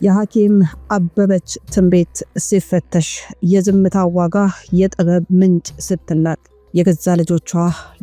የሐኪም አበበች ትንቢት ሲፈተሽ የዝምታ ዋጋ የጥበብ ምንጭ ስትናቅ የገዛ ልጆቿ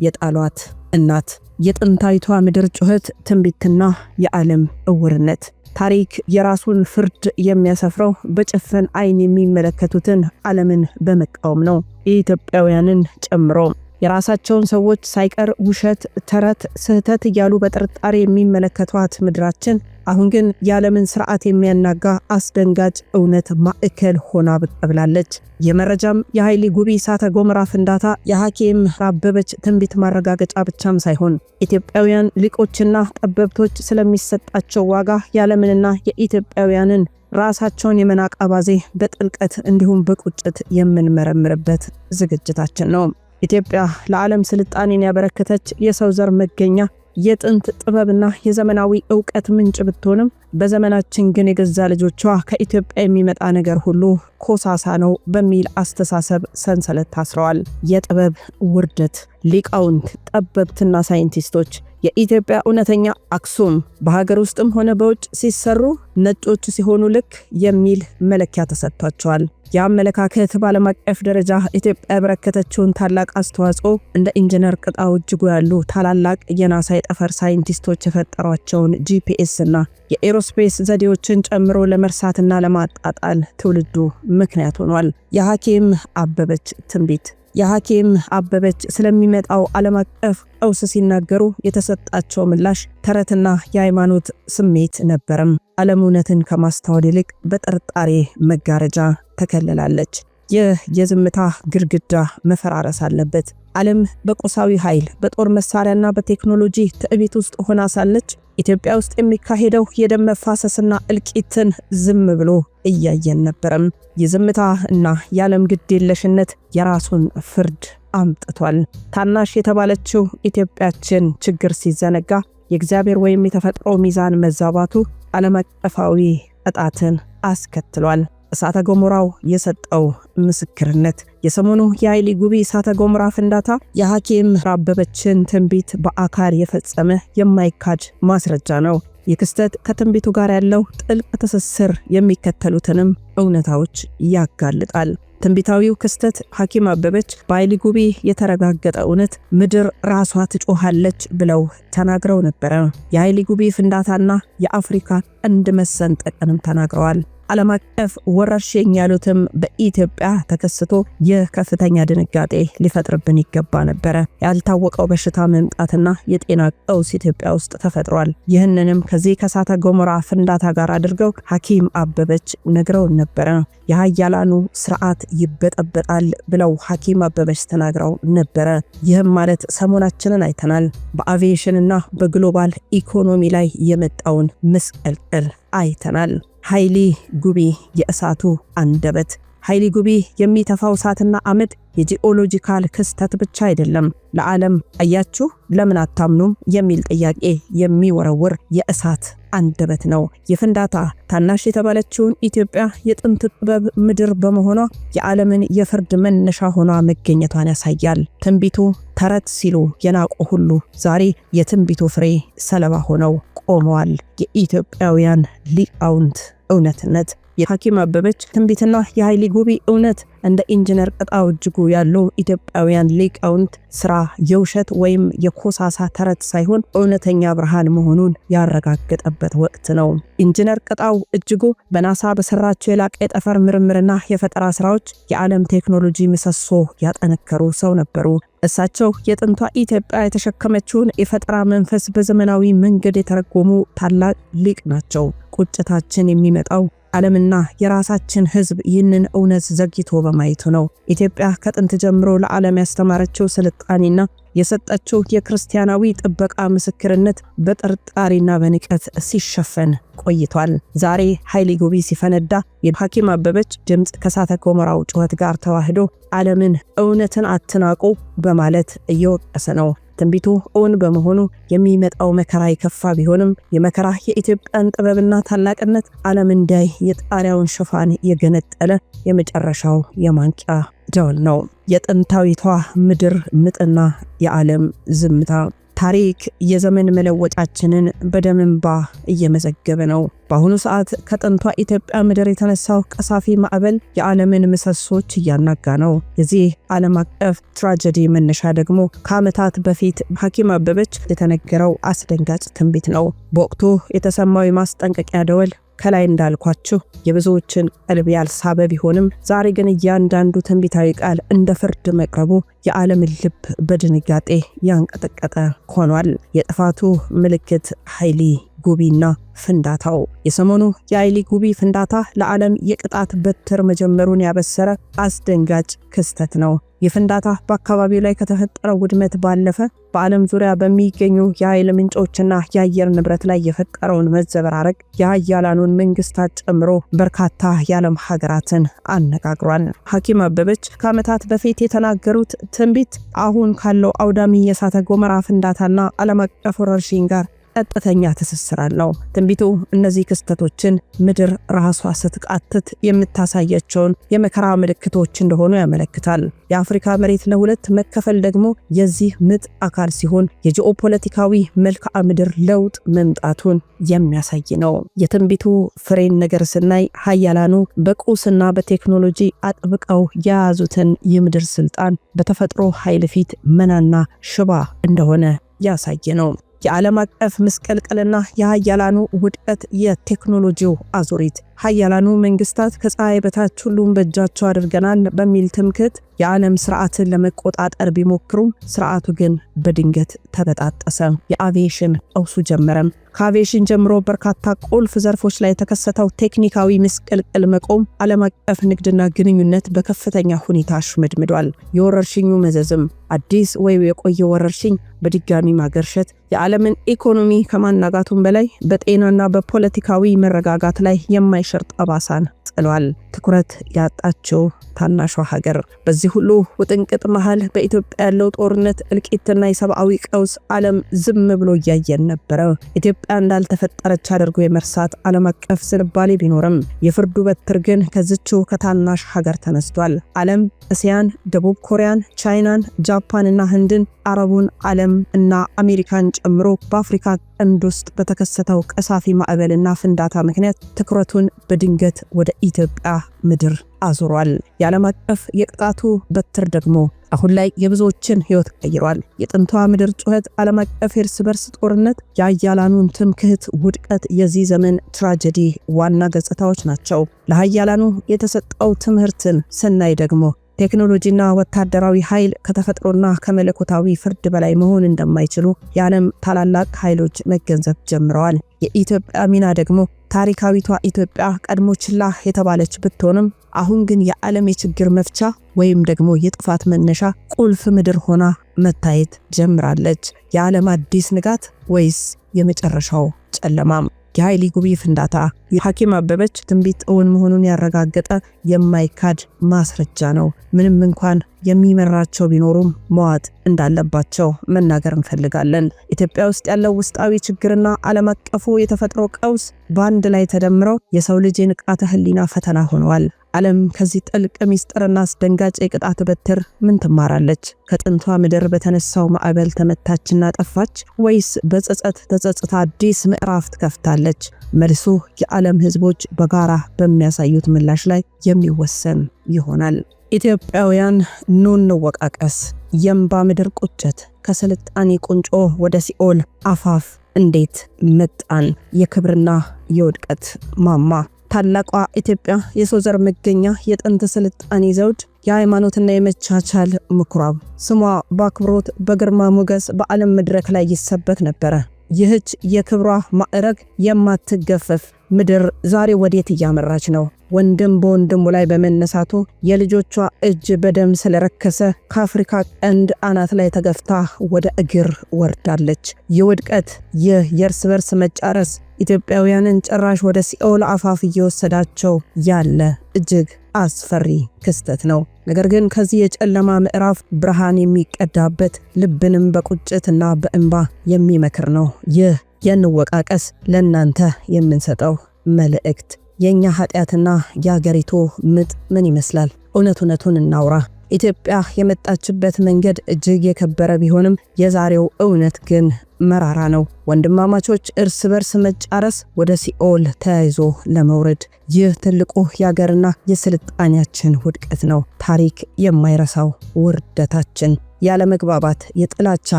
የጣሏት እናት የጥንታዊቷ ምድር ጩኸት ትንቢትና የዓለም እውርነት ታሪክ የራሱን ፍርድ የሚያሰፍረው በጭፍን አይን የሚመለከቱትን ዓለምን በመቃወም ነው። ኢትዮጵያውያንን ጨምሮ የራሳቸውን ሰዎች ሳይቀር ውሸት፣ ተረት፣ ስህተት እያሉ በጥርጣሬ የሚመለከቷት ምድራችን አሁን ግን የዓለምን ስርዓት የሚያናጋ አስደንጋጭ እውነት ማዕከል ሆና ብቅ ብላለች። የመረጃም የኃይሊ ጉቢ እሳተ ገሞራ ፍንዳታ የሐኪም አበበች ትንቢት ማረጋገጫ ብቻም ሳይሆን ኢትዮጵያውያን ሊቆችና ጠበብቶች ስለሚሰጣቸው ዋጋ የዓለምንና የኢትዮጵያውያንን ራሳቸውን የመናቅ አባዜ በጥልቀት እንዲሁም በቁጭት የምንመረምርበት ዝግጅታችን ነው። ኢትዮጵያ ለዓለም ስልጣኔን ያበረከተች የሰው ዘር መገኛ የጥንት ጥበብና የዘመናዊ ዕውቀት ምንጭ ብትሆንም በዘመናችን ግን የገዛ ልጆቿ ከኢትዮጵያ የሚመጣ ነገር ሁሉ ኮሳሳ ነው በሚል አስተሳሰብ ሰንሰለት ታስረዋል። የጥበብ ውርደት ሊቃውንት፣ ጠበብትና ሳይንቲስቶች የኢትዮጵያ እውነተኛ አክሱም በሀገር ውስጥም ሆነ በውጭ ሲሰሩ ነጮች ሲሆኑ ልክ የሚል መለኪያ ተሰጥቷቸዋል። የአመለካከት ባለም አቀፍ ደረጃ ኢትዮጵያ ያበረከተችውን ታላቅ አስተዋጽኦ እንደ ኢንጂነር ቅጣው እጅጉ ያሉ ታላላቅ የናሳ የጠፈር ሳይንቲስቶች የፈጠሯቸውን ጂፒኤስ እና የኤሮስፔስ ዘዴዎችን ጨምሮ ለመርሳትና ለማጣጣል ትውልዱ ምክንያት ሆኗል። የሐኪም አበበች ትንቢት የሐኪም አበበች ስለሚመጣው ዓለም አቀፍ ቀውስ ሲናገሩ የተሰጣቸው ምላሽ ተረትና የሃይማኖት ስሜት ነበርም። ዓለም እውነትን ከማስተዋል ይልቅ በጥርጣሬ መጋረጃ ተከልላለች። ይህ የዝምታ ግድግዳ መፈራረስ አለበት። ዓለም በቁሳዊ ኃይል፣ በጦር መሳሪያና በቴክኖሎጂ ትዕቢት ውስጥ ሆና ሳለች ኢትዮጵያ ውስጥ የሚካሄደው የደም መፋሰስና እልቂትን ዝም ብሎ እያየን ነበርም። የዝምታ እና የዓለም ግዴለሽነት የራሱን ፍርድ አምጥቷል። ታናሽ የተባለችው ኢትዮጵያችን ችግር ሲዘነጋ የእግዚአብሔር ወይም የተፈጥሮ ሚዛን መዛባቱ ዓለም አቀፋዊ ቅጣትን አስከትሏል። እሳተ ገሞራው የሰጠው ምስክርነት የሰሞኑ የኃይሊ ጉቢ እሳተ ገሞራ ፍንዳታ የሐኪም አበበችን ትንቢት በአካል የፈጸመ የማይካድ ማስረጃ ነው። የክስተት ከትንቢቱ ጋር ያለው ጥልቅ ትስስር የሚከተሉትንም እውነታዎች ያጋልጣል። ትንቢታዊው ክስተት ሐኪም አበበች በኃይሊ ጉቢ የተረጋገጠ እውነት ምድር ራሷ ትጮሃለች ብለው ተናግረው ነበረ። የኃይሊ ጉቢ ፍንዳታና የአፍሪካ ቀንድ መሰንጠቅንም ተናግረዋል። ዓለም አቀፍ ወረርሽኝ ያሉትም በኢትዮጵያ ተከስቶ የከፍተኛ ድንጋጤ ሊፈጥርብን ይገባ ነበረ። ያልታወቀው በሽታ መምጣትና የጤና ቀውስ ኢትዮጵያ ውስጥ ተፈጥሯል። ይህንንም ከዚህ ከእሳተ ገሞራ ፍንዳታ ጋር አድርገው ሐኪም አበበች ነግረውን ነበረ። የሃያላኑ ስርዓት ይበጠበጣል ብለው ሐኪም አበበች ተናግረው ነበረ። ይህም ማለት ሰሞናችንን አይተናል። በአቪዬሽንና በግሎባል ኢኮኖሚ ላይ የመጣውን ምስቅልቅል አይተናል። ኃይሊ ጉቢ የእሳቱ አንደበት። ኃይሊ ጉቢ የሚተፋው እሳትና አመድ የጂኦሎጂካል ክስተት ብቻ አይደለም። ለዓለም አያችሁ ለምን አታምኑም የሚል ጥያቄ የሚወረውር የእሳት አንደበት ነው። የፍንዳታ ታናሽ የተባለችውን ኢትዮጵያ የጥንት ጥበብ ምድር በመሆኗ የዓለምን የፍርድ መነሻ ሆኗ መገኘቷን ያሳያል። ትንቢቱ ተረት ሲሉ የናቁ ሁሉ ዛሬ የትንቢቱ ፍሬ ሰለባ ሆነው ቆመዋል። የኢትዮጵያውያን ሊቃውንት እውነትነት የሐኪም አበበች ትንቢትና የኃይሊ ጉቢ እውነት እንደ ኢንጂነር ቅጣው እጅጉ ያሉ ኢትዮጵያውያን ሊቃውንት ስራ የውሸት ወይም የኮሳሳ ተረት ሳይሆን እውነተኛ ብርሃን መሆኑን ያረጋገጠበት ወቅት ነው። ኢንጂነር ቅጣው እጅጉ በናሳ በሰራቸው የላቀ የጠፈር ምርምርና የፈጠራ ስራዎች የዓለም ቴክኖሎጂ ምሰሶ ያጠነከሩ ሰው ነበሩ። እሳቸው የጥንቷ ኢትዮጵያ የተሸከመችውን የፈጠራ መንፈስ በዘመናዊ መንገድ የተረጎሙ ታላቅ ሊቅ ናቸው። ቁጭታችን የሚመጣው ዓለምና የራሳችን ሕዝብ ይህንን እውነት ዘግይቶ በማየቱ ነው። ኢትዮጵያ ከጥንት ጀምሮ ለዓለም ያስተማረችው ስልጣኔና የሰጠችው የክርስቲያናዊ ጥበቃ ምስክርነት በጥርጣሬና በንቀት ሲሸፈን ቆይቷል። ዛሬ ኃይሊ ጉቢ ሲፈነዳ የሐኪም አበበች ድምጽ ከእሳተ ገሞራው ጩኸት ጋር ተዋህዶ ዓለምን እውነትን አትናቁ በማለት እየወቀሰ ነው። ትንቢቱ እውን በመሆኑ የሚመጣው መከራ የከፋ ቢሆንም የመከራ የኢትዮጵያን ጥበብና ታላቅነት ዓለም እንዳይ የጣሪያውን ሽፋን የገነጠለ የመጨረሻው የማንቂያ ደወል ነው። የጥንታዊቷ ምድር ምጥና የዓለም ዝምታ ታሪክ የዘመን መለወጫችንን በደም እንባ እየመዘገበ ነው። በአሁኑ ሰዓት ከጥንቷ ኢትዮጵያ ምድር የተነሳው ቀሳፊ ማዕበል የዓለምን ምሰሶች እያናጋ ነው። የዚህ ዓለም አቀፍ ትራጀዲ መነሻ ደግሞ ከዓመታት በፊት በሐኪም አበበች የተነገረው አስደንጋጭ ትንቢት ነው። በወቅቱ የተሰማው የማስጠንቀቂያ ደወል ከላይ እንዳልኳችሁ የብዙዎችን ቀልብ ያልሳበ ቢሆንም ዛሬ ግን እያንዳንዱ ትንቢታዊ ቃል እንደ ፍርድ መቅረቡ የዓለምን ልብ በድንጋጤ ያንቀጠቀጠ ሆኗል። የጥፋቱ ምልክት ኃይሊ ጉቢና ፍንዳታው። የሰሞኑ የኃይሊ ጉቢ ፍንዳታ ለዓለም የቅጣት በትር መጀመሩን ያበሰረ አስደንጋጭ ክስተት ነው። የፍንዳታ በአካባቢው ላይ ከተፈጠረው ውድመት ባለፈ በዓለም ዙሪያ በሚገኙ የኃይል ምንጮችና የአየር ንብረት ላይ የፈጠረውን መዘበራረቅ የሀያላኑን መንግስታት ጨምሮ በርካታ የዓለም ሀገራትን አነጋግሯል። ሐኪም አበበች ከዓመታት በፊት የተናገሩት ትንቢት አሁን ካለው አውዳሚ የእሳተ ገሞራ ፍንዳታና ዓለም አቀፍ ወረርሽኝ ጋር ቀጥተኛ ትስስር አለው። ትንቢቱ እነዚህ ክስተቶችን ምድር ራሷ ስትቃትት የምታሳያቸውን የመከራ ምልክቶች እንደሆኑ ያመለክታል። የአፍሪካ መሬት ለሁለት መከፈል ደግሞ የዚህ ምጥ አካል ሲሆን የጂኦፖለቲካዊ መልክዓ ምድር ለውጥ መምጣቱን የሚያሳይ ነው። የትንቢቱ ፍሬን ነገር ስናይ ሀያላኑ በቁስና በቴክኖሎጂ አጥብቀው የያዙትን የምድር ስልጣን በተፈጥሮ ኃይል ፊት መናና ሽባ እንደሆነ ያሳይ ነው። የዓለም አቀፍ መስቀልቀልና የሀያላኑ ውድቀት የቴክኖሎጂው አዙሪት። ሀያላኑ መንግስታት ከፀሐይ በታች ሁሉም በእጃቸው አድርገናል በሚል ትምክህት የዓለም ስርዓትን ለመቆጣጠር ቢሞክሩም ስርዓቱ ግን በድንገት ተበጣጠሰ። የአቪዬሽን ቀውሱ ጀመረም። ከአቪዬሽን ጀምሮ በርካታ ቁልፍ ዘርፎች ላይ የተከሰተው ቴክኒካዊ መስቀልቀል መቆም ዓለም አቀፍ ንግድና ግንኙነት በከፍተኛ ሁኔታ አሽመድምዷል። የወረርሽኙ መዘዝም አዲስ ወይ የቆየ ወረርሽኝ በድጋሚ ማገርሸት የዓለምን ኢኮኖሚ ከማናጋቱም በላይ በጤናና በፖለቲካዊ መረጋጋት ላይ የማይሽር ጠባሳን ጥሏል። ትኩረት ያጣችው ታናሿ ሀገር። በዚህ ሁሉ ውጥንቅጥ መሃል በኢትዮጵያ ያለው ጦርነት፣ እልቂትና የሰብአዊ ቀውስ ዓለም ዝም ብሎ እያየን ነበረ። ኢትዮጵያ እንዳልተፈጠረች አድርጎ የመርሳት ዓለም አቀፍ ዝንባሌ ቢኖርም የፍርዱ በትር ግን ከዝችው ከታናሽ ሀገር ተነስቷል። ዓለም እስያን፣ ደቡብ ኮሪያን፣ ቻይናን፣ ጃፓንና ህንድን፣ አረቡን ዓለም እና አሜሪካን ጨምሮ በአፍሪካ ቀንድ ውስጥ በተከሰተው ቀሳፊ ማዕበልና ፍንዳታ ምክንያት ትኩረቱን በድንገት ወደ ኢትዮጵያ ምድር አዙሯል። የዓለም አቀፍ የቅጣቱ በትር ደግሞ አሁን ላይ የብዙዎችን ህይወት ቀይሯል። የጥንቷ ምድር ጩኸት፣ ዓለም አቀፍ የእርስ በርስ ጦርነት፣ የሀያላኑን ትምክህት ውድቀት የዚህ ዘመን ትራጀዲ ዋና ገጽታዎች ናቸው። ለሀያላኑ የተሰጠው ትምህርትን ስናይ ደግሞ ቴክኖሎጂና ወታደራዊ ኃይል ከተፈጥሮና ከመለኮታዊ ፍርድ በላይ መሆን እንደማይችሉ የዓለም ታላላቅ ኃይሎች መገንዘብ ጀምረዋል። የኢትዮጵያ ሚና ደግሞ ታሪካዊቷ ኢትዮጵያ ቀድሞ ችላ የተባለች ብትሆንም አሁን ግን የዓለም የችግር መፍቻ ወይም ደግሞ የጥፋት መነሻ ቁልፍ ምድር ሆና መታየት ጀምራለች። የዓለም አዲስ ንጋት ወይስ የመጨረሻው ጨለማም? የኃይሊ ጉቢ ፍንዳታ የሐኪም አበበች ትንቢት እውን መሆኑን ያረጋገጠ የማይካድ ማስረጃ ነው። ምንም እንኳን የሚመራቸው ቢኖሩም መዋጥ እንዳለባቸው መናገር እንፈልጋለን። ኢትዮጵያ ውስጥ ያለው ውስጣዊ ችግርና ዓለም አቀፉ የተፈጥሮ ቀውስ በአንድ ላይ ተደምረው የሰው ልጅ የንቃተ ህሊና ፈተና ሆነዋል። ዓለም ከዚህ ጥልቅ ሚስጥርና አስደንጋጭ የቅጣት በትር ምን ትማራለች? ከጥንቷ ምድር በተነሳው ማዕበል ተመታችና ጠፋች ወይስ በጸጸት ተጸጽታ አዲስ ምዕራፍ ትከፍታለች? መልሱ የዓለም ህዝቦች በጋራ በሚያሳዩት ምላሽ ላይ የሚወሰን ይሆናል። ኢትዮጵያውያን ኑ እንወቃቀስ። የእምባ ምድር ቁጭት ከስልጣኔ ቁንጮ ወደ ሲኦል አፋፍ እንዴት መጣን? የክብርና የውድቀት ማማ። ታላቋ ኢትዮጵያ የሰው ዘር መገኛ፣ የጥንት ስልጣኔ ዘውድ፣ የሃይማኖትና የመቻቻል ምኩራብ። ስሟ በአክብሮት በግርማ ሞገስ በዓለም መድረክ ላይ ይሰበክ ነበረ። ይህች የክብሯ ማዕረግ የማትገፈፍ ምድር ዛሬ ወዴት እያመራች ነው? ወንድም በወንድሙ ላይ በመነሳቱ የልጆቿ እጅ በደም ስለረከሰ ከአፍሪካ ቀንድ አናት ላይ ተገፍታ ወደ እግር ወርዳለች። የውድቀት የእርስ በርስ መጫረስ ኢትዮጵያውያንን ጭራሽ ወደ ሲኦል አፋፍ እየወሰዳቸው ያለ እጅግ አስፈሪ ክስተት ነው። ነገር ግን ከዚህ የጨለማ ምዕራፍ ብርሃን የሚቀዳበት ልብንም በቁጭትና በእንባ የሚመክር ነው። ይህ የንወቃቀስ ለናንተ የምንሰጠው መልእክት የኛ ኃጢያትና የአገሪቱ ምጥ ምን ይመስላል? እውነቱን እናውራ። ኢትዮጵያ የመጣችበት መንገድ እጅግ የከበረ ቢሆንም የዛሬው እውነት ግን መራራ ነው። ወንድማማቾች እርስ በርስ መጫረስ ወደ ሲኦል ተያይዞ ለመውረድ። ይህ ትልቁ የአገርና የስልጣኔያችን ውድቀት ነው። ታሪክ የማይረሳው ውርደታችን። ያለመግባባት፣ የጥላቻ፣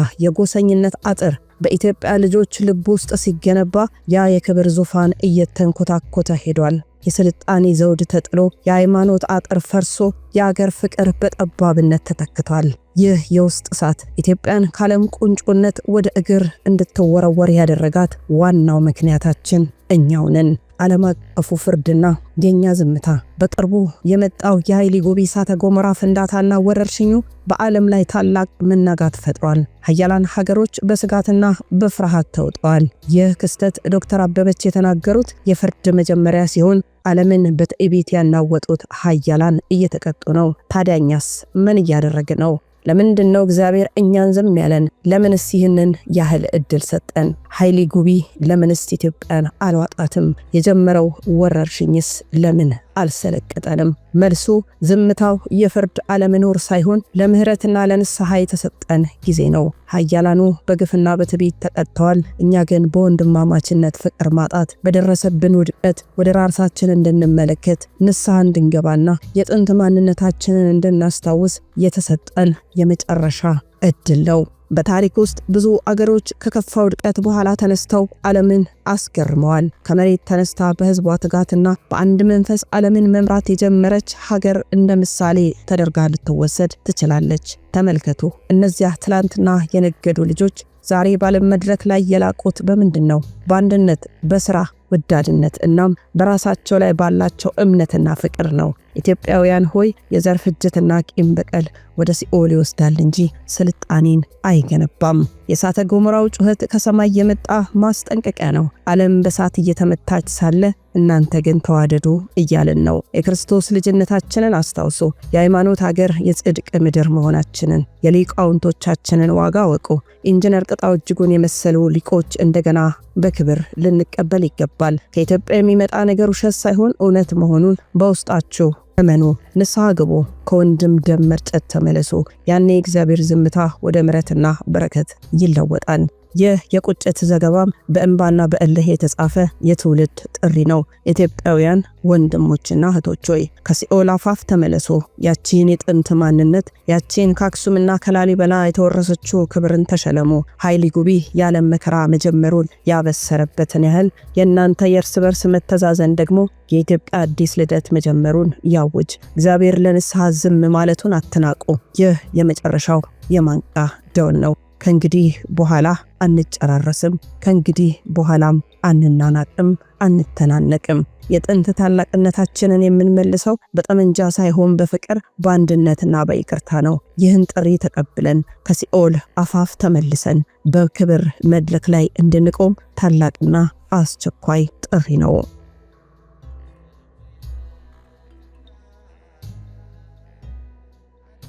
የጎሰኝነት አጥር በኢትዮጵያ ልጆች ልብ ውስጥ ሲገነባ ያ የክብር ዙፋን እየተንኮታኮተ ሄዷል። የስልጣኔ ዘውድ ተጥሎ የሃይማኖት አጥር ፈርሶ የአገር ፍቅር በጠባብነት ተተክቷል። ይህ የውስጥ እሳት ኢትዮጵያን ካለም ቁንጮነት ወደ እግር እንድትወረወር ያደረጋት ዋናው ምክንያታችን እኛው ነን። ዓለም አቀፉ ፍርድና የኛ ዝምታ። በቅርቡ የመጣው የኃይሊ ጉቢ እሳተ ገሞራ ፍንዳታና ወረርሽኙ በዓለም ላይ ታላቅ መናጋት ፈጥሯል። ሀያላን ሀገሮች በስጋትና በፍርሃት ተውጠዋል። ይህ ክስተት ዶክተር አበበች የተናገሩት የፍርድ መጀመሪያ ሲሆን ዓለምን በትዕቢት ያናወጡት ሀያላን እየተቀጡ ነው። ታዲያኛስ ምን እያደረገ ነው? ለምንድነው እግዚአብሔር እኛን ዝም ያለን? ለምንስ ይህንን ያህል እድል ሰጠን? ኃይሊ ጉቢ ለምንስ ኢትዮጵያን አልዋጣትም? የጀመረው ወረርሽኝስ ለምን አልሰለቀጠንም? መልሱ ዝምታው የፍርድ አለመኖር ሳይሆን ለምህረትና ለንስሐ የተሰጠን ጊዜ ነው። ሀያላኑ በግፍና በትዕቢት ተቀጥተዋል። እኛ ግን በወንድማማችነት ፍቅር ማጣት በደረሰብን ውድቀት ወደ ራሳችን እንድንመለከት ንስሐ እንድንገባና የጥንት ማንነታችንን እንድናስታውስ የተሰጠን የመጨረሻ እድል ነው። በታሪክ ውስጥ ብዙ አገሮች ከከፋ ውድቀት በኋላ ተነስተው ዓለምን አስገርመዋል። ከመሬት ተነስታ በህዝቧ ትጋትና በአንድ መንፈስ ዓለምን መምራት የጀመረች ሀገር እንደ ምሳሌ ተደርጋ ልትወሰድ ትችላለች። ተመልከቱ፣ እነዚያ ትላንትና የነገዱ ልጆች ዛሬ ባለም መድረክ ላይ የላቁት በምንድን ነው? በአንድነት፣ በስራ ወዳድነት እናም በራሳቸው ላይ ባላቸው እምነትና ፍቅር ነው። ኢትዮጵያውያን ሆይ የዘር ፍጅትና ቂም በቀል ወደ ሲኦል ይወስዳል እንጂ ስልጣኔን አይገነባም። የእሳተ ገሞራው ጩኸት ከሰማይ የመጣ ማስጠንቀቂያ ነው። ዓለም በእሳት እየተመታች ሳለ እናንተ ግን ተዋደዱ እያልን ነው። የክርስቶስ ልጅነታችንን አስታውሱ። የሃይማኖት ሀገር፣ የጽድቅ ምድር መሆናችንን፣ የሊቃውንቶቻችንን ዋጋ ወቁ። ኢንጂነር ቅጣው እጅጉን የመሰሉ ሊቆች እንደገና በክብር ልንቀበል ይገባል። ከኢትዮጵያ የሚመጣ ነገር ውሸት ሳይሆን እውነት መሆኑን በውስጣችሁ እመኑ። ንስሐ ግቡ። ከወንድም ደም መርጨት ተመለሱ። ያኔ እግዚአብሔር ዝምታ ወደ ምሕረትና በረከት ይለወጣል። ይህ የቁጭት ዘገባም በእንባና በእልህ የተጻፈ የትውልድ ጥሪ ነው። ኢትዮጵያውያን ወንድሞችና እህቶች ሆይ ከሲኦል አፋፍ ተመለሱ። ያቺን የጥንት ማንነት፣ ያቺን ከአክሱምና ከላሊበላ የተወረሰችው ክብርን ተሸለሙ። ኃይሊ ጉቢ የዓለም መከራ መጀመሩን ያበሰረበትን ያህል የእናንተ የእርስ በርስ መተዛዘን ደግሞ የኢትዮጵያ አዲስ ልደት መጀመሩን ያውጅ። እግዚአብሔር ለንስሐ ዝም ማለቱን አትናቁ። ይህ የመጨረሻው የማንቂያ ደወል ነው። ከእንግዲህ በኋላ አንጨራረስም። ከእንግዲህ በኋላም አንናናቅም፣ አንተናነቅም። የጥንት ታላቅነታችንን የምንመልሰው በጠመንጃ ሳይሆን በፍቅር በአንድነትና በይቅርታ ነው። ይህን ጥሪ ተቀብለን ከሲኦል አፋፍ ተመልሰን በክብር መድረክ ላይ እንድንቆም ታላቅና አስቸኳይ ጥሪ ነው።